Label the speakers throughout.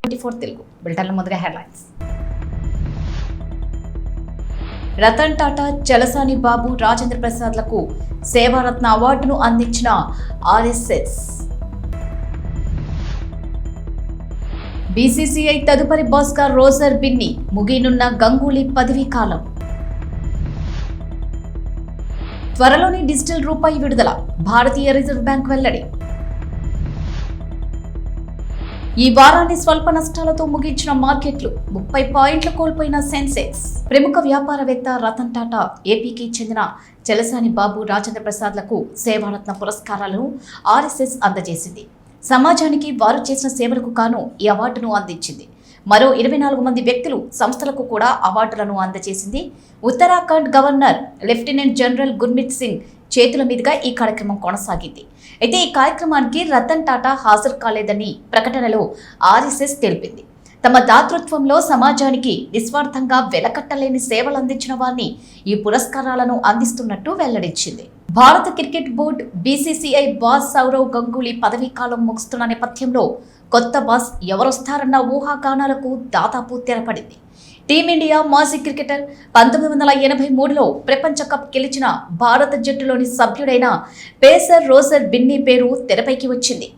Speaker 1: 24 తెలుగు బులెటిన్ల మొదటి హెడ్లైన్స్. రతన్ టాటా, చలసాని బాబు, రాజేంద్ర ప్రసాద్లకు సేవారత్న అవార్డును అందించిన ఆర్ఎస్ఎస్. బీసీసీఐ తదుపరి బాస్గా రోజర్ బిన్ని, ముగినున్న గంగూలీ పదవీ కాలం. త్వరలోనే డిజిటల్ రూపాయి విడుదల, భారతీయ రిజర్వ్ బ్యాంక్ వెల్లడి. ఈ వారాన్ని స్వల్ప నష్టాలతో ముగించిన మార్కెట్లు, 30 పాయింట్లు కోల్పోయిన సెన్సెక్స్. ప్రముఖ వ్యాపారవేత్త రతన్ టాటా, ఏపీకి చెందిన చలసాని బాబు, రాజేంద్ర ప్రసాద్లకు సేవారత్న పురస్కారాలను ఆర్ఎస్ఎస్ అందజేసింది. సమాజానికి వారు చేసిన సేవలకు గాను ఈ అవార్డును అందించింది. మరో 24 మంది వ్యక్తులు, సంస్థలకు కూడా అవార్డులను అందజేసింది. Uttarakhand governor lieutenant general Gurmit Singh చేతుల మీదుగా ఈ కార్యక్రమం కొనసాగింది. అయితే ఈ కార్యక్రమానికి రతన్ టాటా హాజరు కాలేదని ప్రకటనలో ఆర్ఎస్ఎస్ తెలిపింది. తమ దాతృత్వంలో సమాజానికి నిస్వార్థంగా వెలకట్టలేని సేవలు అందించిన వారిని ఈ పురస్కారాలను అందిస్తున్నట్టు వెల్లడించింది. భారత cricket board BCCI boss Sourav Ganguly పదవీ కాలం ముగుస్తున్న నేపథ్యంలో కొత్త బాస్ ఎవరొస్తారన్న ఊహాగానాలకు దాదాపు తెరపడింది. టీమిండియా మాజీ క్రికెటర్ 1983లో ప్రపంచ కప్ గెలిచిన భారత జట్టులోని సభ్యుడైన పేసర్ రోజర్ బిన్నీ పేరు తెరపైకి వచ్చింది.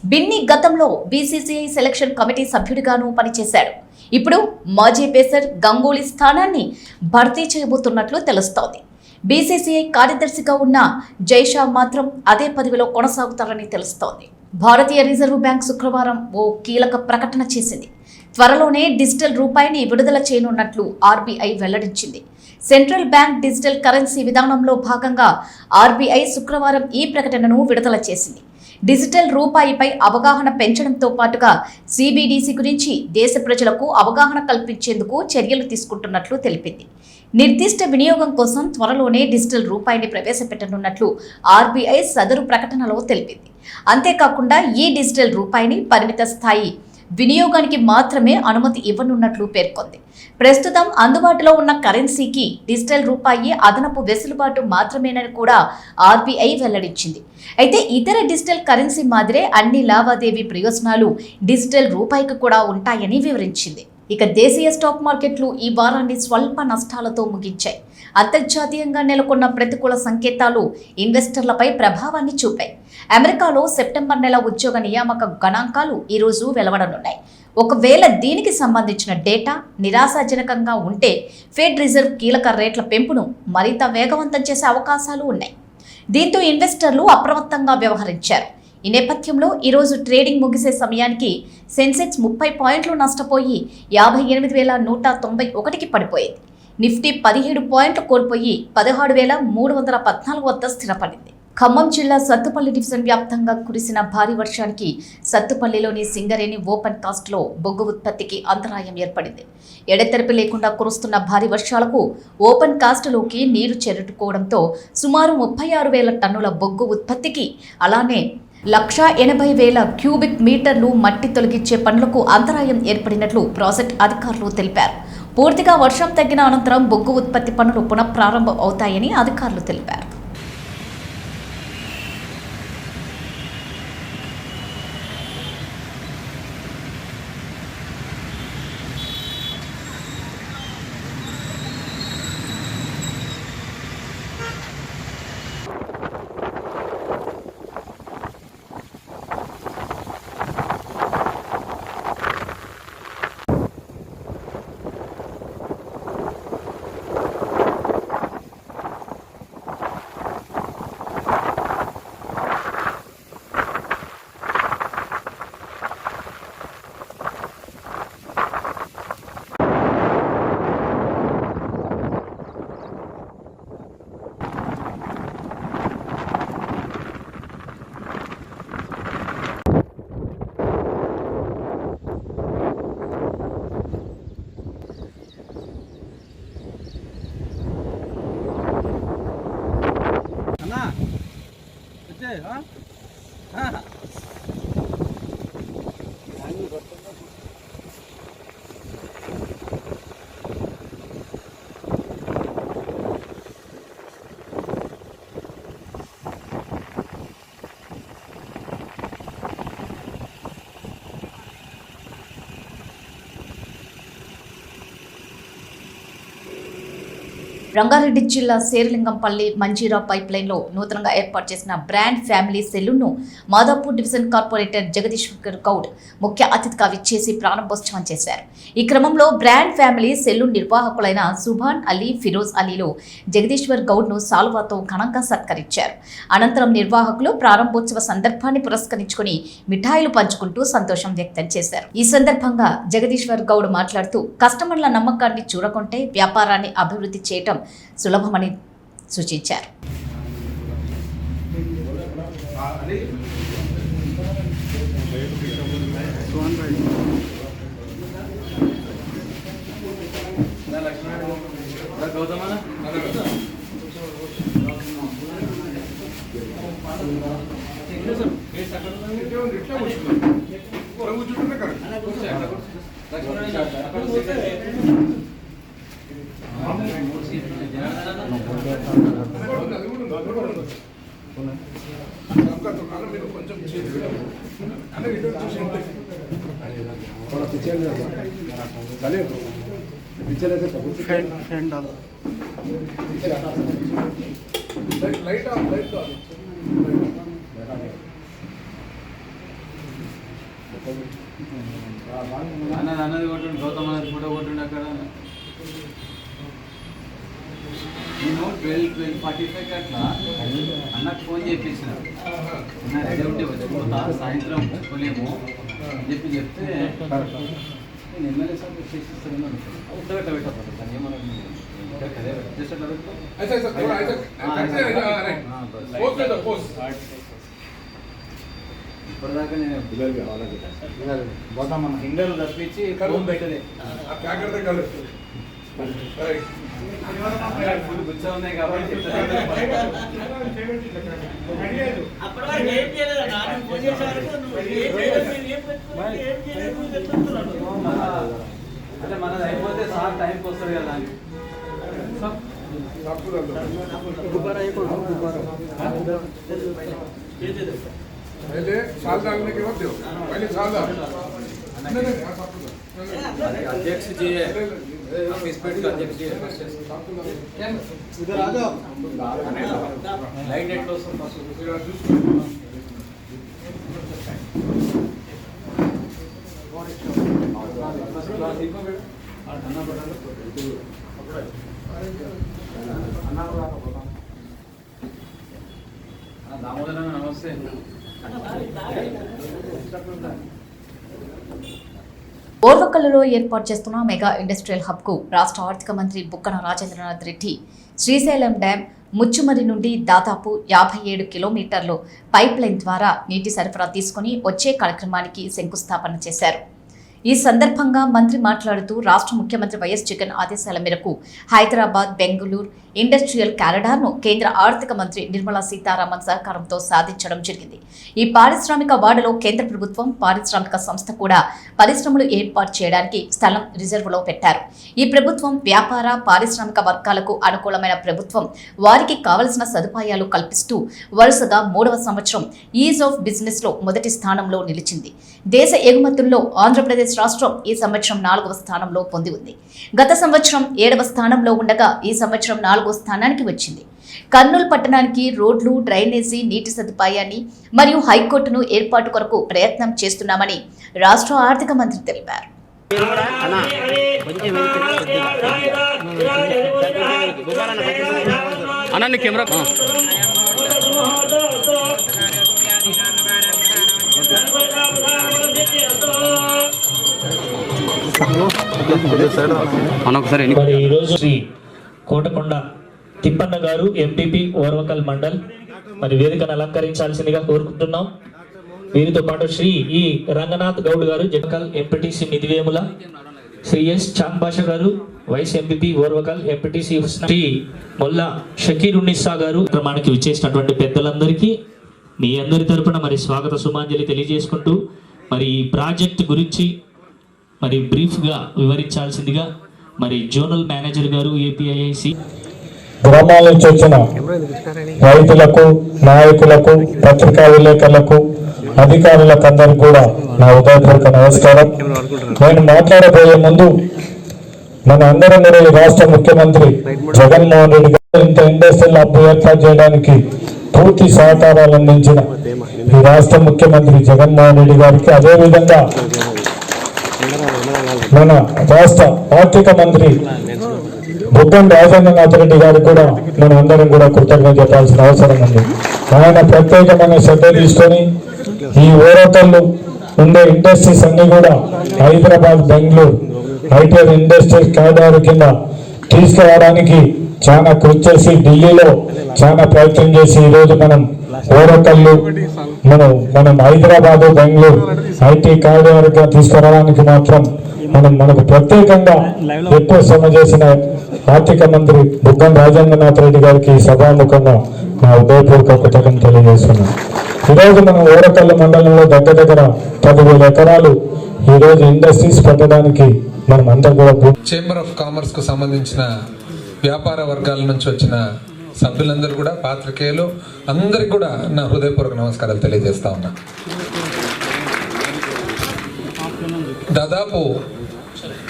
Speaker 1: బిన్నీ గతంలో బీసీసీఐ సెలక్షన్ కమిటీ సభ్యుడిగాను పనిచేశాడు. ఇప్పుడు మాజీ పేసర్ గంగూలీ స్థానాన్ని భర్తీ చేయబోతున్నట్లు తెలుస్తోంది. బీసీసీఐ కార్యదర్శిగా ఉన్న జైషా మాత్రం అదే పదవిలో కొనసాగుతారని తెలుస్తోంది. భారతీయ రిజర్వ్ బ్యాంక్ శుక్రవారం ఓ కీలక ప్రకటన చేసింది. త్వరలోనే డిజిటల్ రూపాయిని విడుదల చేయనున్నట్లు ఆర్బీఐ వెల్లడించింది. సెంట్రల్ బ్యాంక్ డిజిటల్ కరెన్సీ విధానంలో భాగంగా ఆర్బీఐ శుక్రవారం ఈ ప్రకటనను విడుదల చేసింది. డిజిటల్ రూపాయిపై అవగాహన పెంచడంతో పాటుగా సిబిడిసి గురించి దేశ ప్రజలకు అవగాహన కల్పించేందుకు చర్యలు తీసుకుంటున్నట్లు తెలిపింది. నిర్దిష్ట వినియోగం కోసం త్వరలోనే డిజిటల్ రూపాయిని ప్రవేశపెట్టనున్నట్లు ఆర్బీఐ సదరు ప్రకటనలో తెలిపింది. అంతేకాకుండా ఈ డిజిటల్ రూపాయిని పరిమిత స్థాయి వినియోగానికి మాత్రమే అనుమతి ఇవ్వనున్నట్లు పేర్కొంది. ప్రస్తుతం అందుబాటులో ఉన్న కరెన్సీకి డిజిటల్ రూపాయి అదనపు వెసులుబాటు మాత్రమేనని కూడా ఆర్బీఐ వెల్లడించింది. అయితే ఇతర డిజిటల్ కరెన్సీ మాదిరే అన్ని లావాదేవీ ప్రయోజనాలు డిజిటల్ రూపాయికి కూడా ఉంటాయని వివరించింది. ఇక దేశీయ స్టాక్ మార్కెట్లు ఈ వారాన్ని స్వల్ప నష్టాలతో ముగించాయి. అంతర్జాతీయంగా నెలకొన్న ప్రతికూల సంకేతాలు ఇన్వెస్టర్లపై ప్రభావాన్ని చూపాయి. అమెరికాలో సెప్టెంబర్ నెల ఉద్యోగ నియామక గణాంకాలు ఈరోజు వెలువడనున్నాయి. ఒకవేళ దీనికి సంబంధించిన డేటా నిరాశాజనకంగా ఉంటే ఫెడ్ రిజర్వ్ కీలక రేట్ల పెంపును మరింత వేగవంతం చేసే అవకాశాలు ఉన్నాయి. దీంతో ఇన్వెస్టర్లు అప్రమత్తంగా వ్యవహరించారు. ఈ నేపథ్యంలో ఈరోజు ట్రేడింగ్ ముగిసే సమయానికి సెన్సెక్స్ 30 పాయింట్లు నష్టపోయి 58,191కి పడిపోయింది. నిఫ్టీ 17 పాయింట్లు కోల్పోయి 16,314 వద్ద స్థిరపడింది. ఖమ్మం జిల్లా సత్తుపల్లి డివిజన్ వ్యాప్తంగా కురిసిన భారీ వర్షానికి సత్తుపల్లిలోని సింగరేణి ఓపెన్ కాస్ట్లో బొగ్గు ఉత్పత్తికి అంతరాయం ఏర్పడింది. ఎడతెరిపి లేకుండా కురుస్తున్న భారీ వర్షాలకు ఓపెన్ కాస్ట్లోకి నీరు చేరుకోవడంతో సుమారు 36,000 టన్నుల బొగ్గు ఉత్పత్తికి, అలానే 1,80,000 క్యూబిక్ మీటర్లు మట్టి తొలగించే పనులకు అంతరాయం ఏర్పడినట్లు ప్రాజెక్ట్ అధికారులు తెలిపారు. పూర్తిగా వర్షం తగ్గిన అనంతరం బొగ్గు ఉత్పత్తి పనులు పునఃప్రారంభం అవుతాయని అధికారులు తెలిపారు. రంగారెడ్డి జిల్లా శేరిలింగంపల్లి మంజీరా పైప్ లైన్ లో నూతనంగా ఏర్పాటు చేసిన బ్రాండ్ ఫ్యామిలీ సెలూన్ ను మాదాపూర్ డివిజన్ కార్పొరేటర్ జగదీశ్వర్ గౌడ్ ముఖ్య అతిథిగా విచ్చేసి ప్రారంభోత్సవం చేశారు. ఈ క్రమంలో బ్రాండ్ ఫ్యామిలీ సెలూన్ నిర్వాహకులైన సుభాన్ అలీ, ఫిరోజ్ అలీలు జగదీశ్వర్ గౌడ్ ను సాల్వాతో ఘనంగా సత్కరించారు. అనంతరం నిర్వాహకులు ప్రారంభోత్సవ సందర్భాన్ని పురస్కరించుకుని మిఠాయిలు పంచుకుంటూ సంతోషం వ్యక్తం చేశారు. ఈ సందర్భంగా జగదీశ్వర్ గౌడ్ మాట్లాడుతూ కస్టమర్ల నమ్మకాన్ని చూడకుంటే వ్యాపారాన్ని అభివృద్ధి చేయటం సులభమని సూచించారు.
Speaker 2: అన్నది కొట్టుండి గౌతమ్ అన్నది ఫోటో కొట్టుండి అక్కడ నేను 12:45 అట్లా అన్నకు ఫోన్ చేపించిన అన్న రెడీ ఉంటే వచ్చిపోతా సాయంత్రం పోలేము అని చెప్తే నేను ఎమ్మెల్యే సార్ చేసిస్తాను ఉత్తగట్ట పెట్టాను సార్ ఏమన్నా ఇప్పటిదాకా నేను ఫింగర్లు తప్పించి ఫోన్ పెట్టలే గుచ్చా ఉన్నాయి కాబట్టి అంటే మనది అయిపోతే సార్ టైంకి వస్తుంది కదా
Speaker 3: पहले साल डालने के बाद दो पहले साल डाल
Speaker 2: अध्यक्ष जी है इस पेट का अध्यक्ष जी है
Speaker 3: इधर आ जाओ
Speaker 2: लाइट नेट लो सब दामोदर नमस्ते
Speaker 1: ఓర్వకల్లులో ఏర్పాటు చేస్తున్న మెగా ఇండస్ట్రియల్ హబ్ కు రాష్ట్ర ఆర్థిక మంత్రి బుగ్గన రాజేంద్రనాథ్ రెడ్డి శ్రీశైలం డ్యాం ముచ్చుమరి నుండి దాదాపు 57 కిలోమీటర్లు పైప్ లైన్ ద్వారా నీటి సరఫరా తీసుకుని వచ్చే కార్యక్రమానికి శంకుస్థాపన చేశారు. ఈ సందర్భంగా మంత్రి మాట్లాడుతూ రాష్ట్ర ముఖ్యమంత్రి వైఎస్ జగన్ ఆదేశాల మేరకు హైదరాబాద్, బెంగళూరు ఇండస్ట్రియల్ కారిడార్ను కేంద్ర ఆర్థిక మంత్రి నిర్మలా సీతారామన్ సహకారంతో సాధించడం జరిగింది. ఈ పారిశ్రామిక వాడలో కేంద్ర ప్రభుత్వం పారిశ్రామిక సంస్థ కూడా పరిశ్రమలు ఏర్పాటు చేయడానికి స్థలం రిజర్వులో పెట్టారు. ఈ ప్రభుత్వం వ్యాపార పారిశ్రామిక వర్గాలకు అనుకూలమైన ప్రభుత్వం. వారికి కావలసిన సదుపాయాలు కల్పిస్తూ వరుసగా 3వ సంవత్సరం ఈజ్ ఆఫ్ బిజినెస్ లో మొదటి స్థానంలో నిలిచింది. దేశ ఎగుమతుల్లో ఆంధ్రప్రదేశ్ రాష్ట్రం ఈ సంవత్సరం 4వ స్థానంలో పొంది ఉంది. గత సంవత్సరం 7వ స్థానంలో ఉండగా ఈ సంవత్సరం 4వ స్థానానికి వచ్చింది. కర్నూలు పట్టణానికి రోడ్లు, డ్రైనేజీ, నీటి సదుపాయాన్ని మరియు హైకోర్టును ఏర్పాటు కొరకు ప్రయత్నం చేస్తున్నామని రాష్ట్ర ఆర్థిక మంత్రి తెలిపారు.
Speaker 4: ఈరోజు శ్రీ కోటకొండ తిప్పన్న గారు ఎంపీపీ ఓర్వకల్ మండల్ మరి వేదికను అలంకరించాల్సిందిగా కోరుకుంటున్నాం. వీరితో పాటు శ్రీ ఈ రంగనాథ్ గౌడ్ గారు జగకల్ ఎంపీటీసీ నిధివేముల, శ్రీ ఎస్ చాంద్ బాషా గారు vice MPP Orvakal MPTC Shri Molla Shakir Unnissa గారు క్రమానికి విచ్చేసినటువంటి పెద్దలందరికీ మీ అందరి తరపున మరి స్వాగత సుమాంజలి తెలియజేసుకుంటూ మరి ఈ ప్రాజెక్ట్ గురించి మరి బ్రీఫ్గా వివరించాల్సిందిగా మరి జోనల్ మేనేజర్ గారు ఏపీఐఐసి
Speaker 5: గ్రామాల నుంచి వచ్చిన రైతులకు, నాయకులకు, పత్రికా విలేకరులకు, అధికారులకు అందరికీ కూడా నా ఉదయపూర్వక నమస్కారం. నేను మాట్లాడబోయే ముందు మన అందరం కూడా ఈ రాష్ట్ర ముఖ్యమంత్రి జగన్మోహన్ రెడ్డి గారు ఇంత ఇండస్ట్రియల్ హబ్ ఏర్పాటు చేయడానికి పూర్తి సహకారాలు అందించిన ఈ రాష్ట్ర ముఖ్యమంత్రి జగన్మోహన్ రెడ్డి గారికి, అదేవిధంగా మన రాష్ట్ర ఆర్థిక మంత్రి బుగ్గన రాజేంద్రనాథ్ రెడ్డి గారికి కూడా మనం అందరం కూడా కృతజ్ఞత చెప్పాల్సిన అవసరం ఉంది. ఆయన ప్రత్యేకమైన శ్రద్ధ తీసుకొని ఈ ఓరకల్లు ఉండే ఇండస్ట్రీస్ అన్ని కూడా Hyderabad, Bengaluru ITR industries corridor కింద తీసుకురావడానికి చాలా కృషి చేసి, ఢిల్లీలో చాలా ప్రయత్నం చేసి ఈరోజు మనం ఓరకల్లు మనం హైదరాబాదు, బెంగళూరు ఐటీ కారిడార్ గా తీసుకురావడానికి మాత్రం మనకు ప్రత్యేకంగా ఎక్కువ శ్రమ చేసిన ఆర్థిక మంత్రి బుగ్గన రాజేంద్రనాథ్ రెడ్డి గారికి సభాముఖంగా నా ఉదయపూర్వక కృతజ్ఞతలు తెలియజేస్తున్నాను. ఈరోజు మనం ఓరకల్లు మండలంలో దగ్గర 10,000 ఎకరాలు ఈరోజు ఇండస్ట్రీస్ పెట్టడానికి మనం అంతా కూడా
Speaker 6: చేంబర్ ఆఫ్ కామర్స్ కు సంబంధించిన వ్యాపార వర్గాల నుంచి వచ్చిన సభ్యులందరూ కూడా, పాత్రికేయులు అందరికి కూడా నా హృదయపూర్వక నమస్కారాలు తెలియజేస్తా ఉన్నా. దాదాపు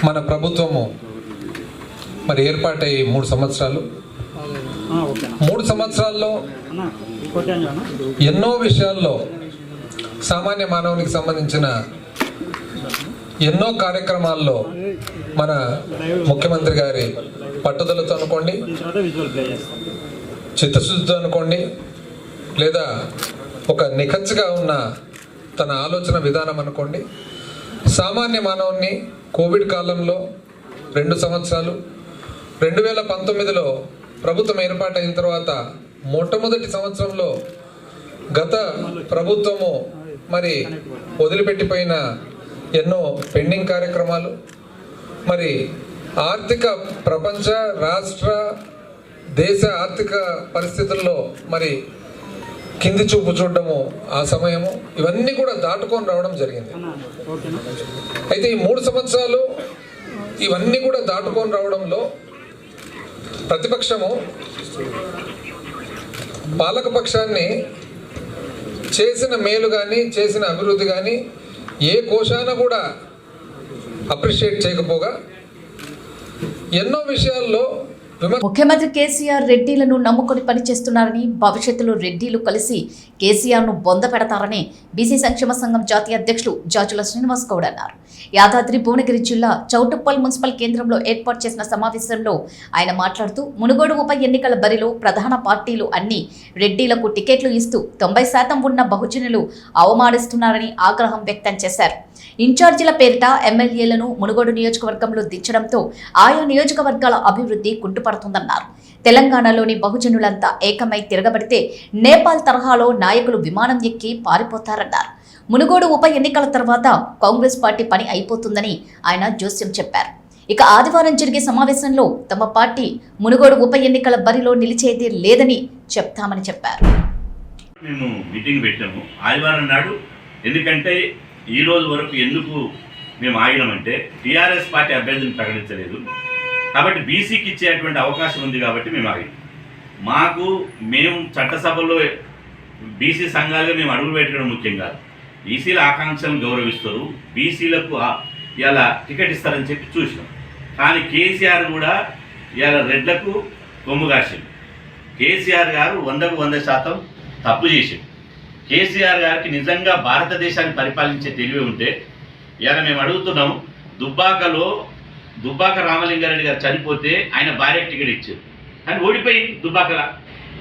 Speaker 6: మన ప్రభుత్వము మరి ఏర్పాటై 3 సంవత్సరాలు. 3 సంవత్సరాల్లో ఎన్నో విషయాల్లో సామాన్య మానవునికి సంబంధించిన ఎన్నో కార్యక్రమాల్లో మన ముఖ్యమంత్రి గారి పట్టుదలతో అనుకోండి, చిత్తశుద్ధితో అనుకోండి, లేదా ఒక నిఖచ్చిగా ఉన్న తన ఆలోచన విధానం అనుకోండి, సామాన్య మానవుని కోవిడ్ కాలంలో 2 సంవత్సరాలు, 2019లో ప్రభుత్వం ఏర్పాటైన తర్వాత మొట్టమొదటి సంవత్సరంలో గత ప్రభుత్వము మరి వదిలిపెట్టిపోయిన ఎన్నో పెండింగ్ కార్యక్రమాలు, మరి ఆర్థిక ప్రపంచ రాష్ట్ర దేశ ఆర్థిక పరిస్థితుల్లో మరి కింది చూపు చూడడము, ఆ సమయము, ఇవన్నీ కూడా దాటుకొని రావడం జరిగింది. అయితే ఈ 3 సంవత్సరాలు ఇవన్నీ కూడా దాటుకొని రావడంలో ప్రతిపక్షము పాలకపక్షాన్ని చేసిన మేలు కానీ, చేసిన అభివృద్ధి కానీ ఏ కోశాన కూడా అప్రిషియేట్ చేయకపోగా ఎన్నో విషయాల్లో
Speaker 1: ముఖ్యమంత్రి కేసీఆర్ రెడ్డిలను నమ్ముకొని పనిచేస్తున్నారని, భవిష్యత్తులో రెడ్డిలు కలిసి కేసీఆర్ను బొంద పెడతారని బీసీ సంక్షేమ సంఘం జాతీయ అధ్యక్షులు జాజుల శ్రీనివాస్ గౌడ్ అన్నారు. యాదాద్రి భువనగిరి జిల్లా చౌటుప్పల్ మున్సిపల్ కేంద్రంలో ఏర్పాటు చేసిన సమావేశంలో ఆయన మాట్లాడుతూ, మునుగోడు ఉప ఎన్నికల బరిలో ప్రధాన పార్టీలు అన్ని రెడ్డిలకు టికెట్లు ఇస్తూ 90% ఉన్న బహుజనులు అవమానిస్తున్నారని ఆగ్రహం వ్యక్తం చేశారు. ఇన్ఛార్జీల పేరిట ఎమ్మెల్యేలను మునుగోడు నియోజకవర్గంలో దించడంతో ఆయా నియోజకవర్గాల అభివృద్ధి కుంటుపడుతుందన్నారు. తెలంగాణలోని బహుజనులంతా ఏకమై తిరగబడితే నేపాల్ తరహాలో నాయకులు విమానం ఎక్కి పారిపోతారన్నారు. మునుగోడు ఉప ఎన్నికల తర్వాత కాంగ్రెస్ పార్టీ పని అయిపోతుందని ఆయన జోస్యం చెప్పారు. ఇక ఆదివారం జరిగే సమావేశంలో తమ పార్టీ మునుగోడు ఉప ఎన్నికల బరిలో నిలిచేది లేదని చెప్తామని చెప్పారు.
Speaker 7: మేము మీటింగ్ పెట్టాము ఆదివారం నాడు. ఎందుకంటే ఈ రోజు వరకు ఎందుకు మేము ఆగినామంటే టీఆర్ఎస్ పార్టీ అభ్యర్థిని ప్రకటించలేదు కాబట్టి బీసీకి ఇచ్చేటువంటి అవకాశం ఉంది కాబట్టి మేము ఆగినాం. మేము చట్టసభలో బీసీ సంఘాలుగా మేము అడుగు పెట్టడం ముఖ్యం కాదు. బీసీల ఆకాంక్షలను గౌరవిస్తారు, బీసీలకు ఇలా టికెట్ ఇస్తారని చెప్పి చూసినాం. కానీ కేసీఆర్ కూడా ఇలా రెడ్లకు కొమ్ము కాసింది. కేసీఆర్ గారు 100కు 100% తప్పు చేసింది. కేసీఆర్ గారికి నిజంగా భారతదేశాన్ని పరిపాలించే తెలివి ఉంటే ఇలా మేము అడుగుతున్నాము. దుబ్బాక రామలింగారెడ్డి గారు చనిపోతే ఆయన భార్యకు టికెట్ ఇచ్చారు, కానీ ఓడిపోయింది దుబ్బాకలా.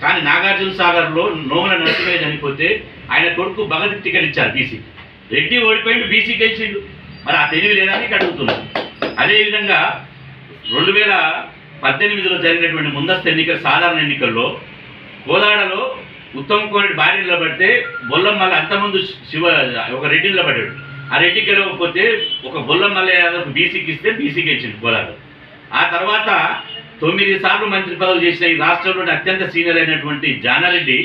Speaker 7: కానీ నాగార్జున సాగర్లో నోముల నరసింహయ్య చనిపోతే ఆయన కొడుకు భగత్ టికెట్ ఇచ్చారు బీసీ. రెడ్డి ఓడిపోయిండు, బీసీ గెలిచిండు. మరి ఆ తెలివి లేదని అడుగుతున్నాను. అదేవిధంగా 2018లో జరిగినటువంటి ముందస్తు ఎన్నికల సాధారణ ఎన్నికల్లో కోదాడలో ఉత్తమ్ కుమార్ రెడ్డి భార్య నిలబడితే బొల్లం మల్ల అంతకుముందు ఒక రెడ్డి నిలబడ్డాడు. ఆ రెడ్డి గెలవకపోతే ఒక బొల్లం మల్ల యాదవ్ బీసీకి ఇస్తే బీసీకి ఇచ్చింది కోదాడు. ఆ తర్వాత 9 సార్లు మంత్రి పదవులు చేసిన ఈ రాష్ట్రంలోని అత్యంత సీనియర్ అయినటువంటి జానారెడ్డి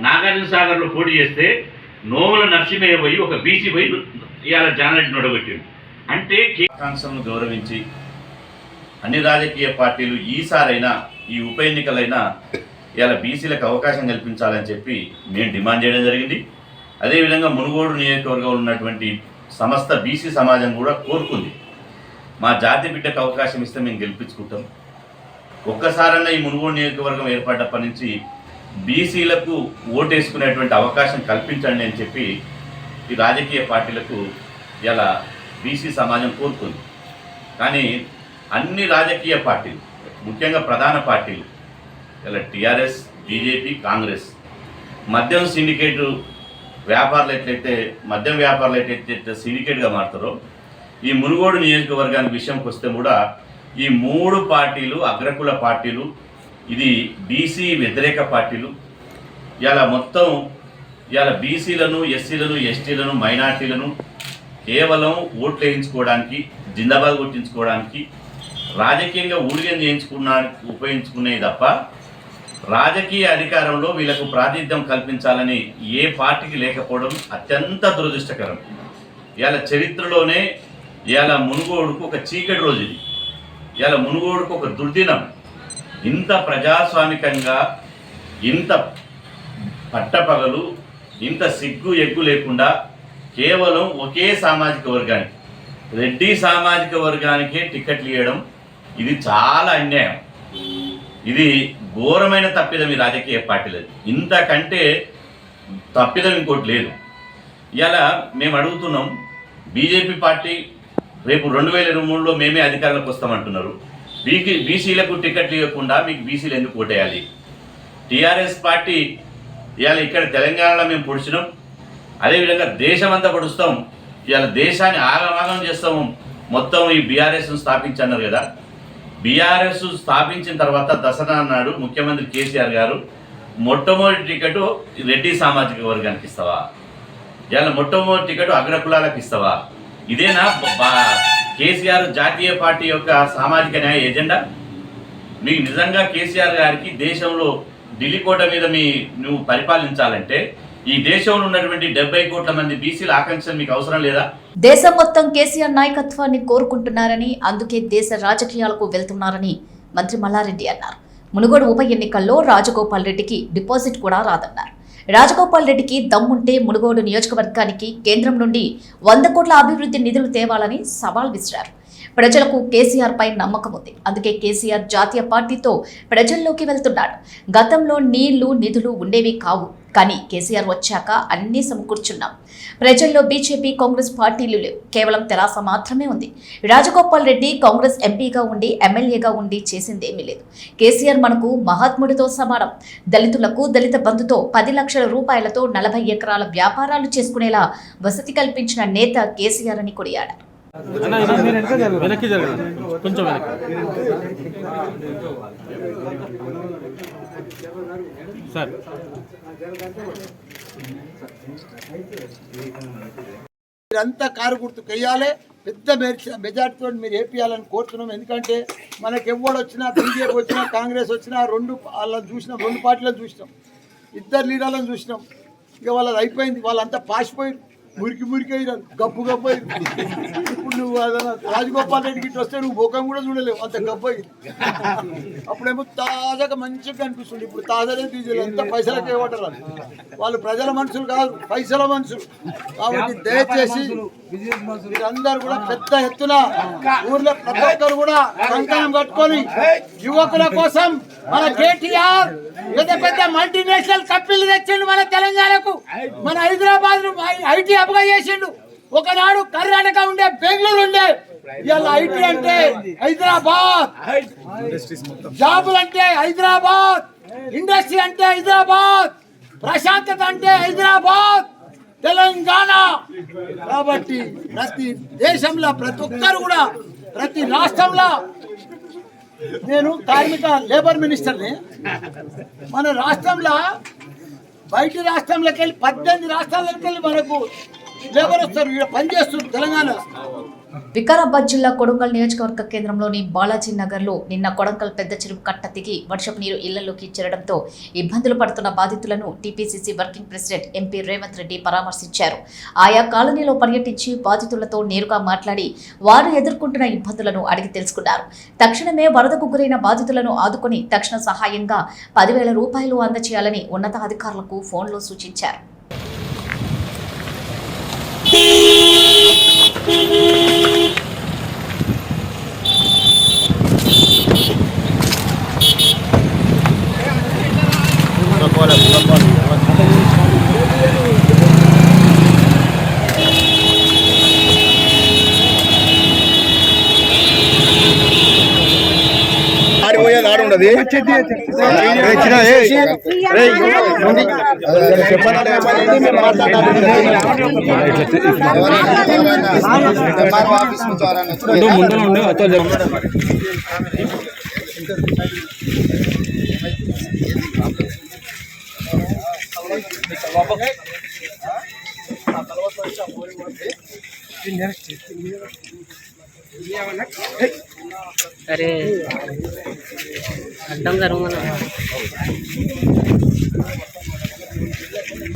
Speaker 7: నాగార్జున సాగర్లో పోటీ చేస్తే నోముల నరసింహయ్య పోయి ఒక బీసీ పోయి ఇవాళ జానారెడ్డి నొడగొట్టిండు. అంటే ఆకాంక్షలను గౌరవించి అన్ని రాజకీయ పార్టీలు ఈసారైనా ఈ ఉప ఎన్నికలైనా ఇలా బీసీలకు అవకాశం కల్పించాలని చెప్పి మేము డిమాండ్ చేయడం జరిగింది. అదేవిధంగా మునుగోడు నియోజకవర్గంలో ఉన్నటువంటి సమస్త బీసీ సమాజం కూడా కోరుకుంది. మా జాతి బిడ్డకు అవకాశం ఇస్తే మేము గెలిపించుకుంటాం. ఒక్కసారన్నా ఈ మునుగోడు నియోజకవర్గం ఏర్పడ్డప్పటి నుంచి బీసీలకు ఓటేసుకునేటువంటి అవకాశం కల్పించండి అని చెప్పి ఈ రాజకీయ పార్టీలకు ఇలా బీసీ సమాజం కోరుకుంది. కానీ అన్ని రాజకీయ పార్టీలు, ముఖ్యంగా ప్రధాన పార్టీలు ఇలా టీఆర్ఎస్, బీజేపీ, కాంగ్రెస్ మద్యం సిండికేటు మద్యం వ్యాపారులు ఎట్లయితే సిండికేట్గా మారుతారో ఈ మునుగోడు నియోజకవర్గానికి విషయంకి వస్తే కూడా ఈ 3 పార్టీలు అగ్రకుల పార్టీలు, ఇది బీసీ వ్యతిరేక పార్టీలు. ఇలా మొత్తం బీసీలను, ఎస్సీలను, ఎస్టీలను, మైనార్టీలను కేవలం ఓట్లు వేయించుకోవడానికి, జిందాబాద్ కొట్టించుకోవడానికి, రాజకీయంగా ఊడిగం ఉపయోగించుకునే తప్ప రాజకీయ అధికారంలో వీళ్ళకు ప్రాతినిధ్యం కల్పించాలని ఏ పార్టీకి లేకపోవడం అత్యంత దురదృష్టకరం. ఇవాళ చరిత్రలోనే ఇవాళ మునుగోడుకు ఒక చీకటి రోజు, ఇది ఇవాళ మునుగోడుకు ఒక దుర్దినం. ఇంత ప్రజాస్వామికంగా, ఇంత పట్టపగలు, ఇంత సిగ్గు ఎగ్గు లేకుండా కేవలం ఒకే సామాజిక వర్గానికి, రెడ్డి సామాజిక వర్గానికే టికెట్లు ఇవ్వడం ఇది చాలా అన్యాయం. ఇది ఘోరమైన తప్పిదం ఈ రాజకీయ పార్టీలది. ఇంతకంటే తప్పిదం ఇంకోటి లేదు. ఇలా మేము అడుగుతున్నాం, బీజేపీ పార్టీ రేపు 2023లో మేమే అధికారంలోకి వస్తామంటున్నారు. బీసీలకు టికెట్లు ఇవ్వకుండా మీకు బీసీలు ఎందుకు ఓటేయాలి? టీఆర్ఎస్ పార్టీ ఇవాళ ఇక్కడ తెలంగాణలో మేము పొడిచినాం, అదేవిధంగా దేశమంతా పొడుస్తాం, ఇవాళ దేశాన్ని ఆగమాగం చేస్తాము, మొత్తం ఈ బీఆర్ఎస్ను స్థాపించన్నారు కదా. బీఆర్ఎస్ స్థాపించిన తర్వాత దసరా నాడు ముఖ్యమంత్రి కేసీఆర్ గారు మొట్టమొదటి టికెట్ రెడ్డి సామాజిక వర్గానికి ఇస్తావా? ఇవాళ మొట్టమొదటి టికెట్ అగ్రకులాలకు ఇస్తావా? ఇదేనా కేసీఆర్ జాతీయ పార్టీ యొక్క సామాజిక న్యాయ ఎజెండా? మీకు నిజంగా కేసీఆర్ గారికి దేశంలో ఢిల్లీ కోట మీద నువ్వు పరిపాలించాలంటే ఈ దేశంలో ఉన్నటువంటి 70 కోట్ల మంది బీసీల ఆకాంక్షలు మీకు అవసరం లేదా?
Speaker 1: దేశం మొత్తం కేసీఆర్ నాయకత్వాన్ని కోరుకుంటున్నారని, అందుకే దేశ రాజకీయాలకు వెళ్తున్నారని మంత్రి మల్లారెడ్డి అన్నారు. మునుగోడు ఉప ఎన్నికల్లో రాజగోపాల్ రెడ్డికి డిపాజిట్ కూడా రాదన్నారు. రాజగోపాల్ రెడ్డికి దమ్ముంటే మునుగోడు నియోజకవర్గానికి కేంద్రం నుండి 100 కోట్ల అభివృద్ధి నిధులు తేవాలని సవాల్ విసిరారు. ప్రజలకు కేసీఆర్ పై నమ్మకం ఉంది, అందుకే కేసీఆర్ జాతీయ పార్టీతో ప్రజల్లోకి వెళ్తున్నాడు. గతంలో నీళ్లు, నిధులు ఉండేవి కావు, కానీ కేసీఆర్ వచ్చాక అన్నీ సమకూర్చున్నాం. ప్రజల్లో బీజేపీ, కాంగ్రెస్ పార్టీలు లేవు, కేవలం తెరాస మాత్రమే ఉంది. రాజగోపాల్ రెడ్డి కాంగ్రెస్ ఎంపీగా ఉండి, ఎమ్మెల్యేగా ఉండి చేసిందేమీ లేదు. కేసీఆర్ మనకు మహాత్ముడితో సమానం. దళితులకు దళిత బంధుతో 10 లక్షల రూపాయలతో 40 ఎకరాల వ్యాపారాలు చేసుకునేలా వసతి కల్పించిన నేత కేసీఆర్ అని కొనియాడారు.
Speaker 8: వెనక్కి జరగండి, కొంచెం సార్.
Speaker 9: మీరంతా కారు గుర్తుకు వెయ్యాలి, పెద్ద మెజార్టీతో మీరు వేపియాలని కోరుతున్నాం. ఎందుకంటే మనకి ఎవరు వచ్చినా, బీజేపీ వచ్చినా, కాంగ్రెస్ వచ్చినా, వాళ్ళని చూసినాం, 2 పార్టీలను చూసినాం, 2 లీడర్లను చూసినాం. ఇక వాళ్ళది అయిపోయింది, వాళ్ళంతా పాసిపోయి మురికి అయ్యారు, గబ్బు అయ్యారు. ఇప్పుడు నువ్వు రాజగోపాల్ రెడ్డికి ఇట్లా వస్తే నువ్వు ముఖం కూడా చూడలేవు, అంత గబ్బు అయ్యింది. అప్పుడేమో తాజాగా మంచిగా కనిపిస్తుంది, ఇప్పుడు తాజానే డీజిల్ అంతా పైసలకే ఇవ్వటరు. వాళ్ళు ప్రజల మనుషులు కాదు, పైసల మనుషులు. కాబట్టి దయచేసి మీరందరూ కూడా పెద్ద ఎత్తున ఊర్లో ప్రతి ఒక్కరు కూడా కంకణం కట్టుకొని యువకుల కోసం మన కేటీఆర్ పెద్ద మల్టీనేషనల్ కంపెనీలు తెచ్చిండు మన తెలంగాణకు. మన హైదరాబాద్ ఐటీ హబ్గా చేసిండు. ఒకనాడు కర్ణాటక ఉండే, బెంగళూరు ఉండే, ఇవాళ ఐటీ అంటే హైదరాబాద్, జాబులు అంటే హైదరాబాద్, ఇండస్ట్రీ అంటే హైదరాబాద్, ప్రశాంతత అంటే హైదరాబాద్, తెలంగాణ. కాబట్టి ప్రతి దేశంలో ప్రతి ఒక్కరు కూడా, ప్రతి రాష్ట్రంలో, నేను కార్మిక లేబర్ మినిస్టర్ని, మన రాష్ట్రంలో బయట రాష్ట్రంలోకి వెళ్ళి 18 రాష్ట్రాలకు వెళ్ళి మనకు లేబర్ వస్తారు, ఇక్కడ పనిచేస్తారు తెలంగాణ.
Speaker 1: వికారాబాద్ జిల్లా కొడంగల్ నియోజకవర్గ కేంద్రంలోని బాలాజీ నగర్లో నిన్న కొడంగల్ పెద్ద చెరువు కట్ట దిగి వర్షపు నీరు ఇళ్లలోకి చేరడంతో ఇబ్బందులు పడుతున్న బాధితులను TPCC working president MP Revanth Reddy పరామర్శించారు. ఆయా కాలనీలో పర్యటించి బాధితులతో నేరుగా మాట్లాడి వారు ఎదుర్కొంటున్న ఇబ్బందులను అడిగి తెలుసుకున్నారు. తక్షణమే వరదకు గురైన బాధితులను ఆదుకొని తక్షణ సహాయంగా 10,000 రూపాయలు అందజేయాలని ఉన్నతాధికారులకు ఫోన్లో సూచించారు.
Speaker 10: अरे अड्डम जरूंगा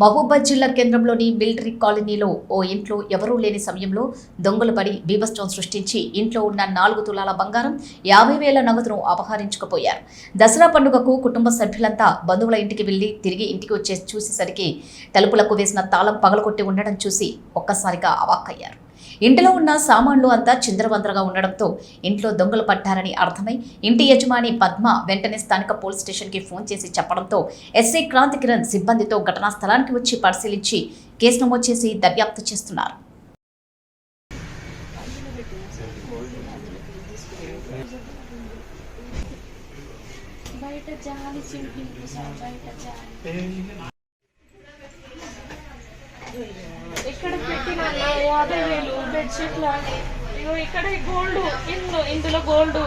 Speaker 1: మహబూబాద్ జిల్లా కేంద్రంలోని మిలిటరీ కాలనీలో ఓ ఇంట్లో ఎవరూ లేని సమయంలో దొంగలు పడి బీభత్సం సృష్టించి ఇంట్లో ఉన్న 4 తులాల బంగారం 50,000 నగదును అపహరించుకుపోయారు. దసరా పండుగకు కుటుంబ సభ్యులంతా బంధువుల ఇంటికి వెళ్లి తిరిగి ఇంటికి వచ్చి చూసేసరికి తలుపులకు వేసిన తాళం పగలగొట్టి ఉండడం చూసి ఒక్కసారిగా అవాక్కయ్యారు. ఇంటిలో ఉన్న సామాన్లు అంతా చిందరవందరగా ఉండడంతో ఇంట్లో దొంగలు పట్టారని అర్థమై ఇంటి యజమాని పద్మ వెంటనే స్థానిక పోలీస్ స్టేషన్కి ఫోన్ చేసి చెప్పడంతో ఎస్ఐ క్రాంతి కిరణ్ సిబ్బందితో ఘటనా స్థలానికి వచ్చి పరిశీలించి కేసు నమోదు చేసి దర్యాప్తు చేస్తున్నారు.
Speaker 10: ఇక్కడ పెట్టిన 50,000 బెడ్షీట్లు ఇక్కడ గోల్డ్ ఇందులో గోల్డ్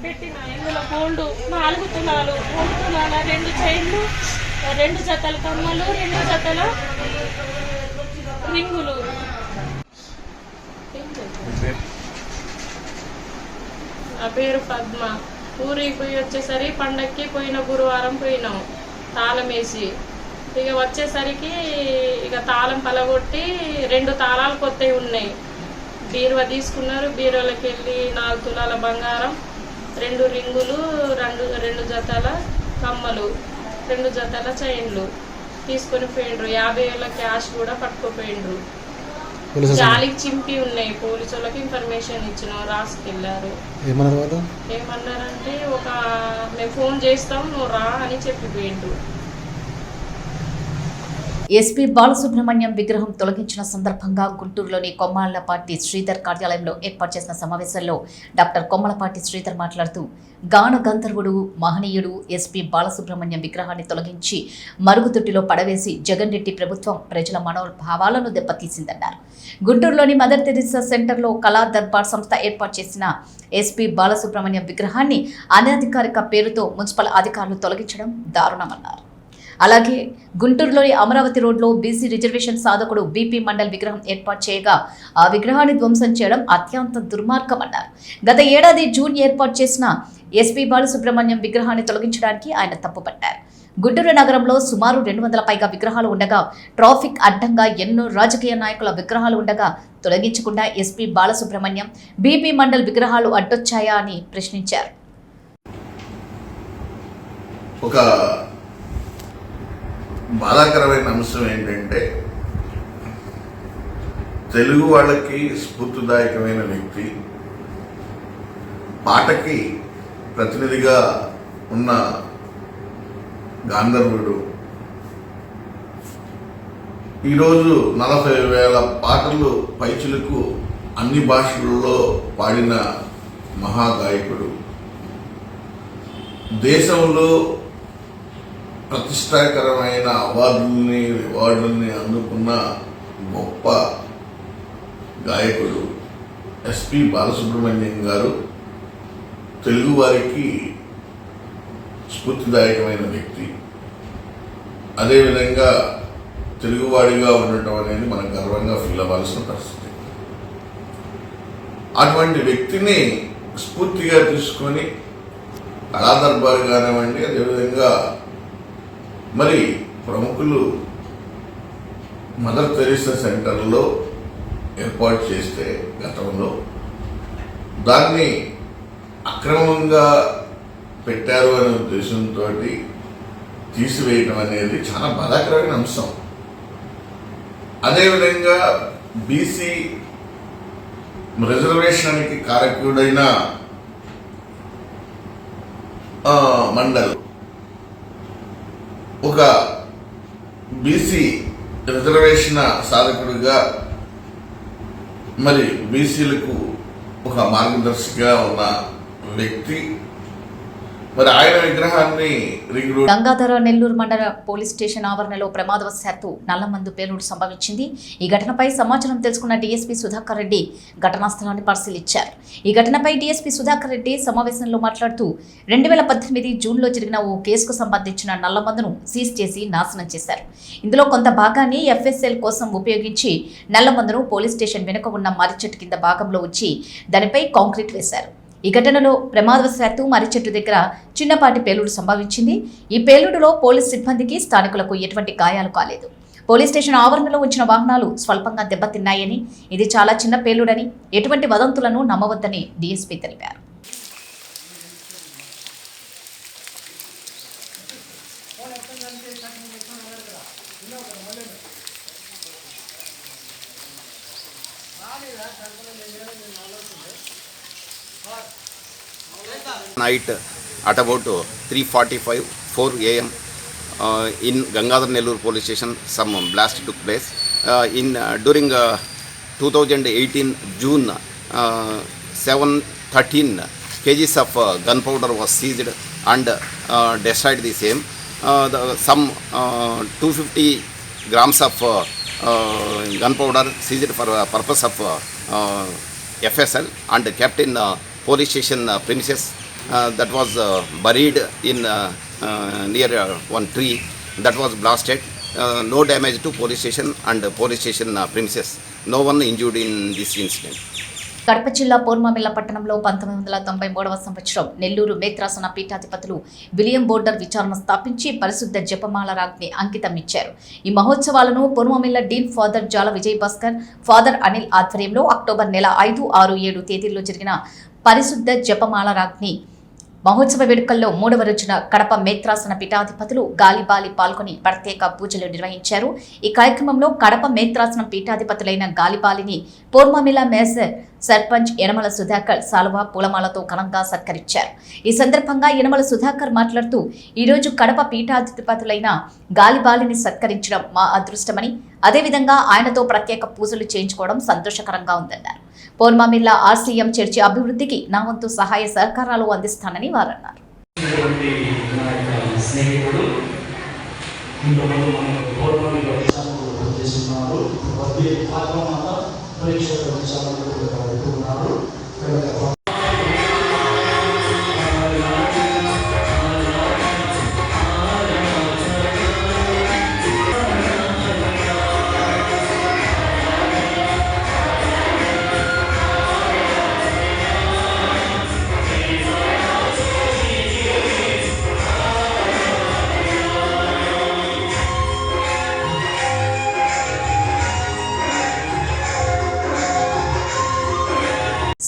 Speaker 10: పెట్టిన ఇందులో గోల్డ్ 4 తులాలు 3 తులాల 2 చైన్లు 2 జతల కమ్మలు 2 జతల రింగులు. నా పేరు పద్మ. ఊరికి పోయి వచ్చేసరి పండక్కి పోయిన గురువారం పోయినాం తాళం వేసి. ఇక వచ్చేసరికి ఇక తాళం పలగొట్టి 2 తాళాలు కొత్తవి ఉన్నాయి. బీరువా తీసుకున్నారు. బీరువాలోకి వెళ్ళి 4 తులాల బంగారం 2 రింగులు 2 జతల కమ్మలు 2 జతల చైన్లు తీసుకొని పోయిండ్రు. 50,000 క్యాష్ కూడా పట్టుకుపోయిండ్రు. జాలికి చింపి ఉన్నాయి. పోలీసు వాళ్ళకి ఇన్ఫర్మేషన్ ఇచ్చినాం. రాసుకెళ్ళారు. ఏమన్నారంటే మేము ఫోన్ చేస్తాం నువ్వు రా అని చెప్పిపోయిండ్రు.
Speaker 1: ఎస్పీ బాలసుబ్రహ్మణ్యం విగ్రహం తొలగించిన సందర్భంగా గుంటూరులోని కొమ్మాళ్లపాటి శ్రీధర్ కార్యాలయంలో ఏర్పాటు చేసిన సమావేశంలో డాక్టర్ కొమ్మలపాటి శ్రీధర్ మాట్లాడుతూ గాన గంధర్వుడు మహనీయుడు ఎస్పీ బాలసుబ్రహ్మణ్యం విగ్రహాన్ని తొలగించి మరుగుదొడ్డిలో పడవేసి జగన్ రెడ్డి ప్రభుత్వం ప్రజల మనోభావాలను దెబ్బతీసిందన్నారు. గుంటూరులోని మదర్ తెరిసా సెంటర్లో కళా దర్బార్ సంస్థ ఏర్పాటు చేసిన ఎస్పీ బాలసుబ్రహ్మణ్యం విగ్రహాన్ని అనధికారిక పేరుతో మున్సిపల్ అధికారులు తొలగించడం దారుణమన్నారు. అలాగే గుంటూరులోని అమరావతి రోడ్లో బీసీ రిజర్వేషన్ సాధకుడు బీపీ మండల్ విగ్రహం ఏర్పాటు చేయగా ఆ విగ్రహాన్ని ధ్వంసం చేయడం అత్యంత దుర్మార్గమన్నారు. గత ఏడాది జూన్ ఏర్పాటు చేసిన ఎస్పీ బాలసుబ్రహ్మణ్యం విగ్రహాన్ని తొలగించడానికి ఆయన తప్పుపట్టారు. గుంటూరు నగరంలో సుమారు 200 పైగా విగ్రహాలు ఉండగా ట్రాఫిక్ అడ్డంగా ఎన్నో రాజకీయ నాయకుల విగ్రహాలు ఉండగా తొలగించకుండా ఎస్పీ బాలసుబ్రహ్మణ్యం బీపీ మండల్ విగ్రహాలు అడ్డొచ్చాయా అని ప్రశ్నించారు.
Speaker 11: బాధాకరమైన అంశం ఏంటంటే తెలుగు వాళ్ళకి స్ఫూర్తిదాయకమైన వ్యక్తి, పాటకి ప్రతినిధిగా ఉన్న గాంధర్వుడు ఈరోజు 40,000 పాటలు పైచులకు అన్ని భాషలలో పాడిన మహాగాయకుడు, దేశంలో ప్రతిష్టాకరమైన రివార్డుల్ని అందుకున్న గొప్ప గాయకుడు ఎస్పీ బాలసుబ్రహ్మణ్యం గారు తెలుగువారికి స్ఫూర్తిదాయకమైన వ్యక్తి. అదేవిధంగా తెలుగువాడిగా ఉండటం అనేది మనం గర్వంగా ఫీల్ అవ్వాల్సిన పరిస్థితి. అటువంటి వ్యక్తిని స్ఫూర్తిగా తీసుకొని కళా దర్బార్ కానివ్వండి, అదేవిధంగా మరి ప్రముఖులు మదర్ తెరిసా సెంటర్లో ఏర్పాటు చేస్తే గతంలో దాన్ని అక్రమంగా పెట్టారు అనే ఉద్దేశంతో తీసివేయటం అనేది చాలా బాధాకరమైన అంశం. అదేవిధంగా బీసీ రిజర్వేషన్కి కారకుడైన మండల్ ఒక బీసీ రిజర్వేషన్ సాధకుడిగా మరి బీసీలకు ఒక మార్గదర్శిగా ఉన్న వ్యక్తి మరి ఆయన విగ్రహాన్ని రింగ్ రోడ్
Speaker 1: గంగాధర నెల్లూరు మండల పోలీస్ స్టేషన్ ఆవరణలో ప్రమాదవశాత్తు నల్లమందు పేలుడు సంభవించింది. ఈ ఘటనపై సమాచారం తెలుసుకున్న డీఎస్పీ సుధాకర్ రెడ్డి ఘటనా స్థలాన్ని పరిశీలించారు. ఈ ఘటనపై డీఎస్పీ సుధాకర్ రెడ్డి సమావేశంలో మాట్లాడుతూ 2018 జూన్లో జరిగిన ఓ కేసుకు సంబంధించిన నల్లమందును సీజ్ చేసి నాశనం చేశారు. ఇందులో కొంత భాగాన్ని FSL కోసం ఉపయోగించి నల్లమందును పోలీస్ స్టేషన్ వెనుక ఉన్న మర్రి చెట్టు కింద భాగంలో ఉంచి దానిపై కాంక్రీట్ వేశారు. ఈ ఘటనలో ప్రమాదవశాత్తు మర్రి చెట్టు దగ్గర చిన్నపాటి పేలుడు సంభవించింది. ఈ పేలుడులో పోలీస్ సిబ్బందికి స్థానికులకు ఎటువంటి గాయాలు కాలేదు. పోలీస్ స్టేషన్ ఆవరణలో ఉంచిన వాహనాలు స్వల్పంగా దెబ్బతిన్నాయని, ఇది చాలా చిన్న పేలుడని, ఎటువంటి వదంతులను నమ్మవద్దని డీఎస్పీ తెలిపారు.
Speaker 12: Night at about 3:45-4 a.m. In Gangadhar Nellore police station, some blast took place. During 2018 June, 713 kgs of gunpowder was seized and destroyed the same. Some 250 grams of gunpowder seized for purpose of FSL and kept in police station premises. That was buried in near one tree that was blasted. No damage to police station and police station premises. No one injured in this incident.
Speaker 1: Kadapa జిల్లా పోర్మామిల్ల పట్టణంలో 1993వ సంవత్సరం నెల్లూరు మేత్రాసన పీఠాధిపతులు William border విచారణ స్థాపించి పరిశుద్ధ జపమాల రాజ్ఞి అంకితం ఇచ్చారు. ఈ మహోత్సవాలను పోర్మామిల్ల డీన్ ఫాదర్ జాల విజయ్ భాస్కర్, ఫాదర్ అనిల్ ఆధ్వర్యంలో అక్టోబర్ నెల 5, 6, 7 తేదీల్లో జరిగిన పరిశుద్ధ జపమాల రాజ్ఞి మహోత్సవ వేడుకల్లో 3వ రోజున కడప మేత్రాసన పీఠాధిపతులు గాలిబాలి పాల్గొని ప్రత్యేక పూజలు నిర్వహించారు. ఈ కార్యక్రమంలో కడప మేత్రాసనం పీఠాధిపతులైన గాలిబాలిని పోర్మామిల్ల మేజర్ సర్పంచ్ యనమల సుధాకర్ సాల్వా పూలమాలతో ఘనంగా సత్కరించారు. ఈ సందర్భంగా యనమల సుధాకర్ మాట్లాడుతూ, ఈరోజు కడప పీఠాధిపతులైన గాలిబాలిని సత్కరించడం మా అదృష్టమని, అదేవిధంగా ఆయనతో ప్రత్యేక పూజలు చేయించుకోవడం సంతోషకరంగా ఉందన్నారు. పోర్మామిల్ల RCM చర్చి అభివృద్ధికి నా వంతు సహాయ సహకారాలు అందిస్తానని వారన్నారు.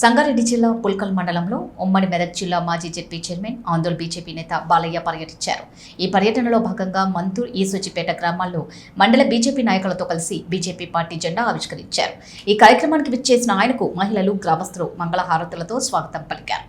Speaker 1: సంగారెడ్డి జిల్లా పుల్కల్ మండలంలో ఉమ్మడి మెదక్ జిల్లా మాజీ జెడ్పీ చైర్మన్ ఆందోళన బీజేపీ నేత బాలయ్య పర్యటించారు. ఈ పర్యటనలో భాగంగా మంతూర్ ఈసోజిపేట గ్రామాల్లో మండల బీజేపీ నాయకులతో కలిసి బీజేపీ పార్టీ జెండా ఆవిష్కరించారు. ఈ కార్యక్రమానికి విచ్చేసిన ఆయనకు మహిళలు, గ్రామస్తులు మంగళహారతులతో స్వాగతం పలికారు.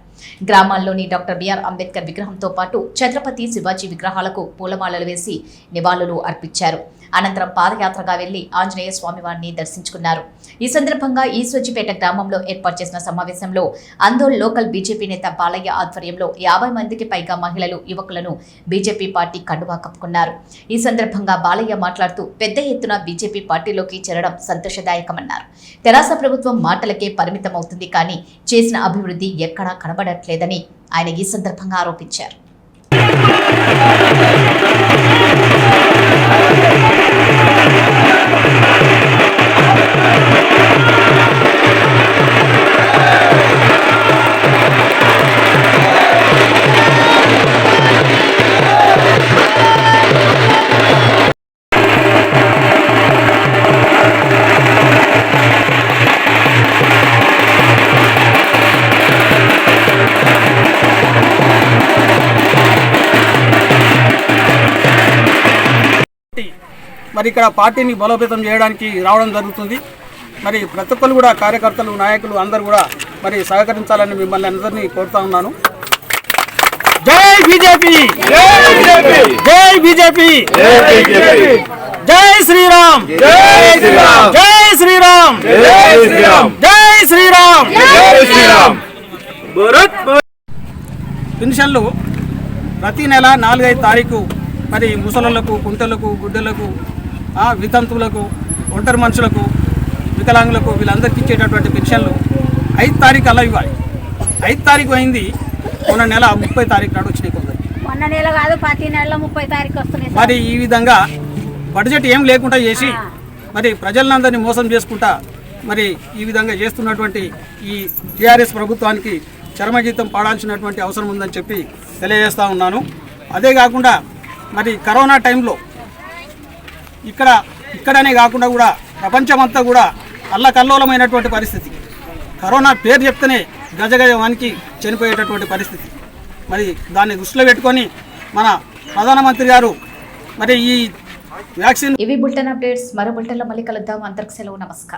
Speaker 1: గ్రామాల్లోని డాక్టర్ బిఆర్ అంబేద్కర్ విగ్రహంతో పాటు ఛత్రపతి శివాజీ విగ్రహాలకు పూలమాలలు వేసి నివాళులు అర్పించారు. అనంతరం పాదయాత్రగా వెళ్లి ఆంజనేయ స్వామివారిని దర్శించుకున్నారు. ఈ సందర్భంగా ఈసోజిపేట గ్రామంలో ఏర్పాటు చేసిన సమావేశంలో ఆందోళన లోకల్ బీజేపీ నేత బాలయ్య ఆధ్వర్యంలో 50 మందికి పైగా మహిళలు, యువకులను బీజేపీ పార్టీ కండువా కప్పుకున్నారు. ఈ సందర్భంగా బాలయ్య మాట్లాడుతూ, పెద్ద ఎత్తున బీజేపీ పార్టీలోకి చేరడం సంతోషదాయకమన్నారు. తెరాస ప్రభుత్వం మాటలకే పరిమితమవుతుంది, కానీ చేసిన అభివృద్ధి ఎక్కడా కనబడట్లేదని ఆయన ఈ సందర్భంగా ఆరోపించారు.
Speaker 8: మరి ఇక్కడ పార్టీని బలోపేతం చేయడానికి రావడం జరుగుతుంది. మరి ప్రతి ఒక్కరు కూడా కార్యకర్తలు, నాయకులు అందరూ కూడా మరి సహకరించాలని మిమ్మల్ని అందరినీ కోరుతా ఉన్నాను. జై బీజేపీ, జై బీజేపీ, జై శ్రీరామ్, జై శ్రీరామ్, జై శ్రీరామ్, జై శ్రీరామ్. పెన్షన్లు ప్రతి నెల 4-5 తారీఖు మరి ముసలులకు, కుంటలకు, గుడ్డలకు, వితంతువులకు, ఒంటరి మనుషులకు, వికలాంగులకు వీళ్ళందరికీ ఇచ్చేటటువంటి పెన్షన్లు 5 తారీఖు అలా ఇవ్వాలి. 5 తారీఖు అయింది, మొన్న నెల 30 తారీఖు నాడు వచ్చినాయి కొందరు.
Speaker 13: మొన్న నెల కాదు, ప్రతి నెలలో 30 తారీఖు వస్తున్నాయి.
Speaker 8: మరి ఈ విధంగా బడ్జెట్ ఏం లేకుండా చేసి మరి ప్రజలందరినీ మోసం చేసుకుంటా మరి ఈ విధంగా చేస్తున్నటువంటి ఈ టీఆర్ఎస్ ప్రభుత్వానికి చరమగీతం పాడాల్సినటువంటి అవసరం ఉందని చెప్పి తెలియజేస్తూ ఉన్నాను. అదే కాకుండా మరి కరోనా టైంలో ఇక్కడనే కాకుండా కూడా ప్రపంచమంతా కూడా అల్లకల్లోలమైనటువంటి పరిస్థితి. కరోనా పేరు చెప్తేనే గజగజ వణికి చనిపోయేటటువంటి పరిస్థితి. మరి దాన్ని దృష్టిలో పెట్టుకొని మన ప్రధానమంత్రి గారు మరి ఈ వ్యాక్సిన్.
Speaker 1: ఇవి బులెటిన్ అప్డేట్స్. మరో బులెటిన్లో మళ్ళీ కలుద్దాం. అందరికి సెలవు. నమస్కారం.